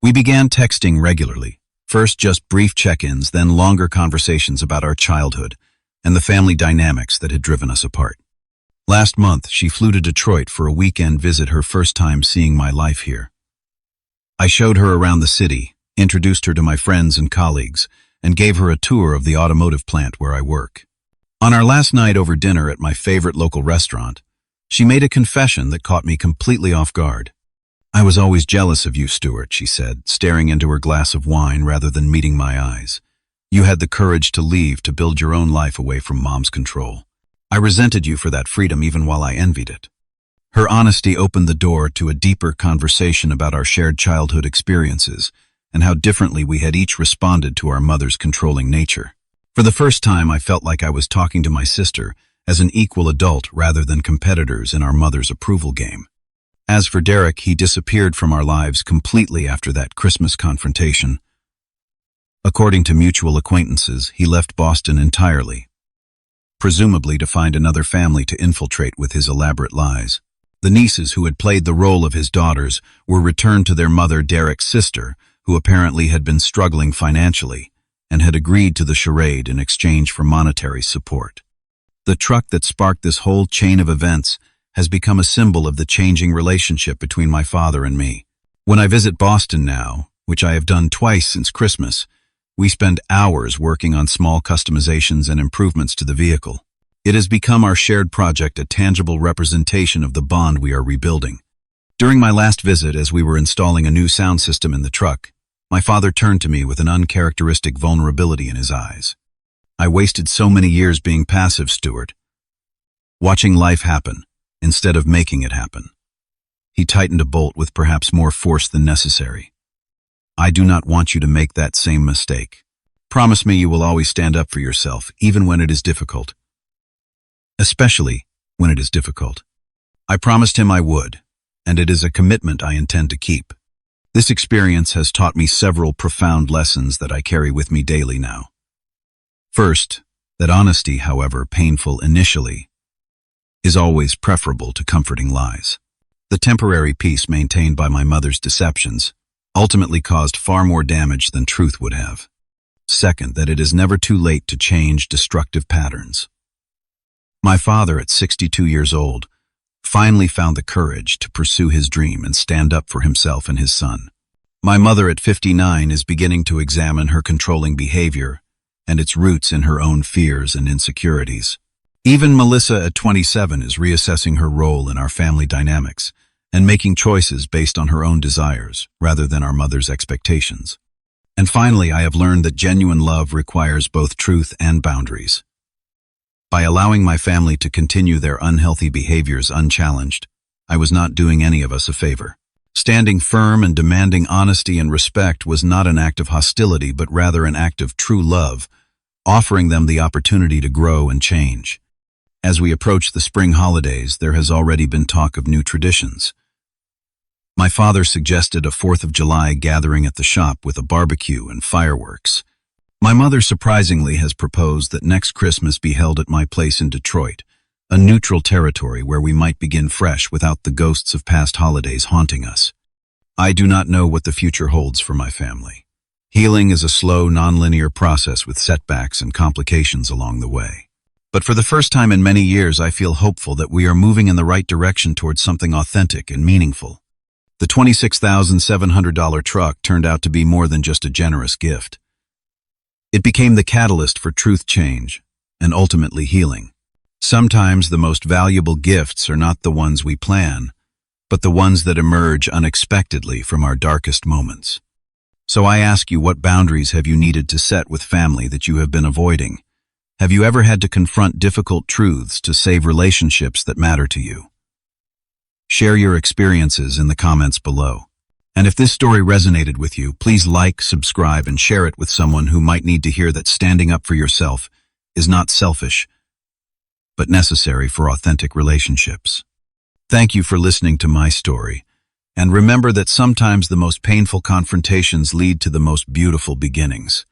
We began texting regularly, first just brief check-ins, then longer conversations about our childhood and the family dynamics that had driven us apart. Last month, she flew to Detroit for a weekend visit, her first time seeing my life here. I showed her around the city, introduced her to my friends and colleagues, and gave her a tour of the automotive plant where I work. On our last night over dinner at my favorite local restaurant, she made a confession that caught me completely off guard. "I was always jealous of you, Stuart," she said, staring into her glass of wine rather than meeting my eyes. "You had the courage to leave, to build your own life away from Mom's control. I resented you for that freedom even while I envied it." Her honesty opened the door to a deeper conversation about our shared childhood experiences and how differently we had each responded to our mother's controlling nature. For the first time, I felt like I was talking to my sister as an equal adult rather than competitors in our mother's approval game. As for Derek, he disappeared from our lives completely after that Christmas confrontation. According to mutual acquaintances, he left Boston entirely, presumably to find another family to infiltrate with his elaborate lies. The nieces who had played the role of his daughters were returned to their mother, Derek's sister, who apparently had been struggling financially and had agreed to the charade in exchange for monetary support. The truck that sparked this whole chain of events has become a symbol of the changing relationship between my father and me. When I visit Boston now, which I have done twice since Christmas, we spend hours working on small customizations and improvements to the vehicle. It has become our shared project, a tangible representation of the bond we are rebuilding. During my last visit, as we were installing a new sound system in the truck, my father turned to me with an uncharacteristic vulnerability in his eyes. I wasted so many years being passive, Stuart, watching life happen instead of making it happen. He tightened a bolt with perhaps more force than necessary. I do not want you to make that same mistake. Promise me you will always stand up for yourself, even when it is difficult. Especially when it is difficult. I promised him I would, and it is a commitment I intend to keep. This experience has taught me several profound lessons that I carry with me daily now. First, that honesty, however painful initially, is always preferable to comforting lies. The temporary peace maintained by my mother's deceptions ultimately caused far more damage than truth would have. Second, that it is never too late to change destructive patterns. My father, at 62 years old, finally found the courage to pursue his dream and stand up for himself and his son. My mother, at 59, is beginning to examine her controlling behavior and its roots in her own fears and insecurities. Even Melissa, at 27, is reassessing her role in our family dynamics and making choices based on her own desires rather than our mother's expectations. And finally, I have learned that genuine love requires both truth and boundaries. By allowing my family to continue their unhealthy behaviors unchallenged, I was not doing any of us a favor. Standing firm and demanding honesty and respect was not an act of hostility, but rather an act of true love, offering them the opportunity to grow and change. As we approach the spring holidays, there has already been talk of new traditions. My father suggested a 4th of July gathering at the shop with a barbecue and fireworks. My mother surprisingly has proposed that next Christmas be held at my place in Detroit, a neutral territory where we might begin fresh without the ghosts of past holidays haunting us. I do not know what the future holds for my family. Healing is a slow, nonlinear process with setbacks and complications along the way. But for the first time in many years, I feel hopeful that we are moving in the right direction towards something authentic and meaningful. The $26,700 truck turned out to be more than just a generous gift. It became the catalyst for truth change and ultimately healing. Sometimes the most valuable gifts are not the ones we plan, but the ones that emerge unexpectedly from our darkest moments. So I ask you, what boundaries have you needed to set with family that you have been avoiding? Have you ever had to confront difficult truths to save relationships that matter to you? Share your experiences in the comments below. And if this story resonated with you, please like, subscribe, and share it with someone who might need to hear that standing up for yourself is not selfish, but necessary for authentic relationships. Thank you for listening to my story, and remember that sometimes the most painful confrontations lead to the most beautiful beginnings.